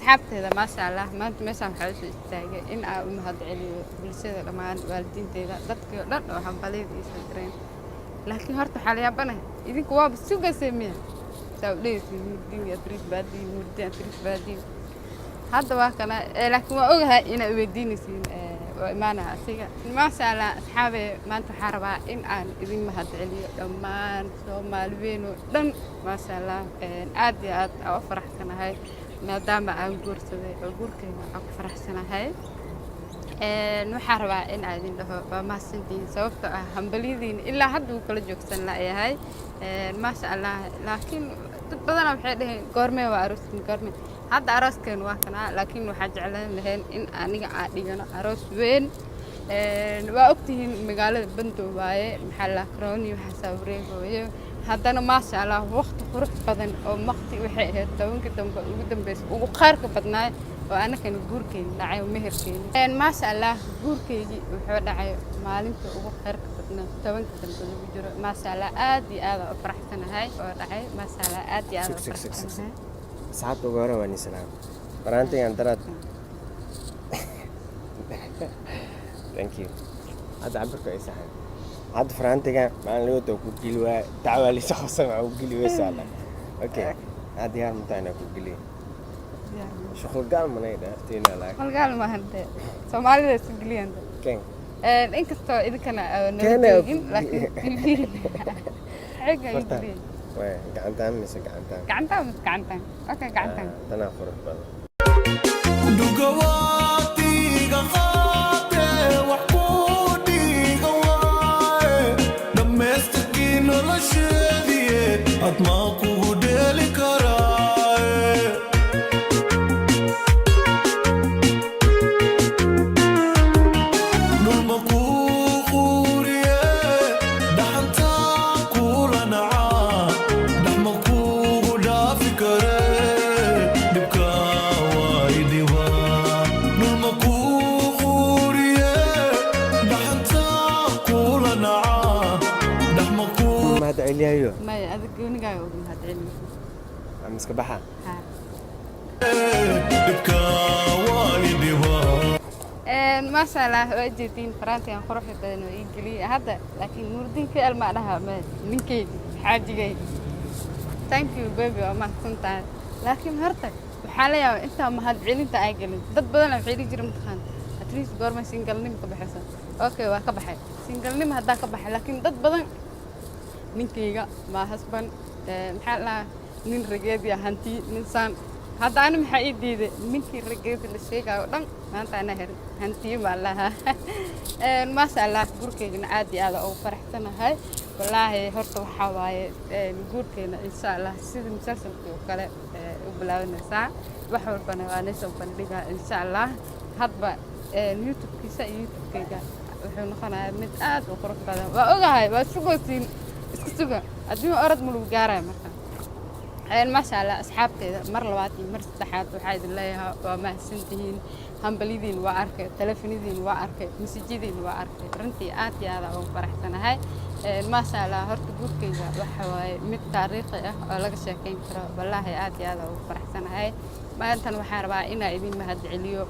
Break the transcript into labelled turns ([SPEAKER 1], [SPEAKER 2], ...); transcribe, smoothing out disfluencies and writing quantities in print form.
[SPEAKER 1] asxaabteeda maasha Allah maanta meeshaan waxaa soo istaagay in aan u mahad celiyo bulshada dhammaan waalidiinteeda dadkii oo dhan oo hambalyeed ii soo direen laakiin horta waxaa la yaabanahay idinku waaba sugaysay miya saa u dhehaysiin murdin iyo tris baadiyo murdin tris baadiyo hadda waa kana laakiin waa ogahay inaa weydiinaysiin oo imaanaha asiga maasha Allah asxaabe maanta waxaa rabaa in aan idin mahad celiyo dhammaan Soomaali weyn oo dhan maasha Allah aad iyo aad u faraxsanahay maadaama aan guursaday oo guurkayga aan ku faraxsanahay waxaan rabaa in aan idin dhaho waa mahadsantihiin sababtoo ah hambalyadiina ilaa hadda wuu kala joogsan la'yahay maasha Allah laakiin dad badanaa waxay dhaheen goormee waa arooskin goormee hadda arooskeena waa kana laakiin waxaa jeclaan lahayn in aniga aan dhigano aroos weyn waa ogtihiin magaalada Bandow waaye maxaa la karooni waxa soo wareegayo haddana maasha Allah waqti qurux badan oo waqti waxay ahayd tobanka dambe ugu dambeysay ugu qaarka badnaay oo anakana guurkeena dhacay meherkeena maasha Allah guurkeygii wuxuu dhacay maalinta ugu qaarka badnaa tobanka dambe lagu jiro maasha Allah aad iyo aad u faraxsanahay oo dhacay maasha Allah aad iyo aad u faraxsanahay
[SPEAKER 2] saacad ugu hore waan islaam faraantigan daraad thank you hadda cabirka ay saxan hadda faraantigan maan leeyahay ku gilwaa dacwali saxsan oo gilwaa sala okay hadda yar mutaana ku gilay shaqo gaal ma leeyahay arteena la
[SPEAKER 1] malgaal ma hante Soomaalida isku giliyaan
[SPEAKER 2] keen
[SPEAKER 1] inkastoo idinkana noogin laakiin gilgil xaga gilgil
[SPEAKER 2] way gacantaan mise gacantaan
[SPEAKER 1] okay gacantaan
[SPEAKER 2] tana qurux badan
[SPEAKER 3] dugawaatiga qaate wax ku dhigawaay dhammaystirkii nolosheedii ad maa kugu dheeli karaaye dhulma kuu quuriye dhaxantaa kula nacaa dhaxma kugu dhaafi karee dhibkaa waay dhibaa dhulma kuu quuriye dhaxantaa kula nacaa dhaxma kuu
[SPEAKER 2] mahad celiyayo
[SPEAKER 1] may adag goonigaaga ugu mahad celiyo
[SPEAKER 2] ama iska baxa
[SPEAKER 3] dhibkaa waay dhibaa
[SPEAKER 1] ما شاء الله وجدين فرنسا نخرج بدنا إنجليزي هذا لكن نوردين في المعنى ما من كي حاجة جاي thank you baby ما كنت لكن هرتك وحاليا أنت ما هاد عيل أنت عاقل ضد بدنا في عيل جرم امتحان أتريس قرما سينجل نيم كبحسن أوكي وكبحي سينجل نيم هذا كبحي لكن ضد بدنا من كيجا ما حسبن محلا من رجال يا هنتي إنسان هذا أنا محيد دي من كي رجعت للشيء قاعد ما أنت أنا هنتي والله ما شاء الله جوركين عادي هذا أو فرحتنا هاي والله هرت وحواي جوركين إن شاء الله سيد مسلسل وكلا وبلاونا ساعة بحول بنا ونسوا بنرجع إن شاء الله هذا يوتيوب كيسا يوتيوب كيجا وحنا خنا متأد وخرج بنا وأوجا هاي بس شو قلتين اسكتوجا أديم أرد ملو جارة مثلا ما شاء الله أصحابتي مر لواتي مر صدحات وحيد الله وما سنتين همبليدين وعركة تلفونيدين وعركة مسجدين وعركة رنتي آتي هذا وفرحتنا هاي ما شاء الله هرت جوركي وحواي مت تاريخي ولا شيء كين ترى والله آتي هذا وفرحتنا هاي ما أنت نحارب إنا إذا ما هاد عليو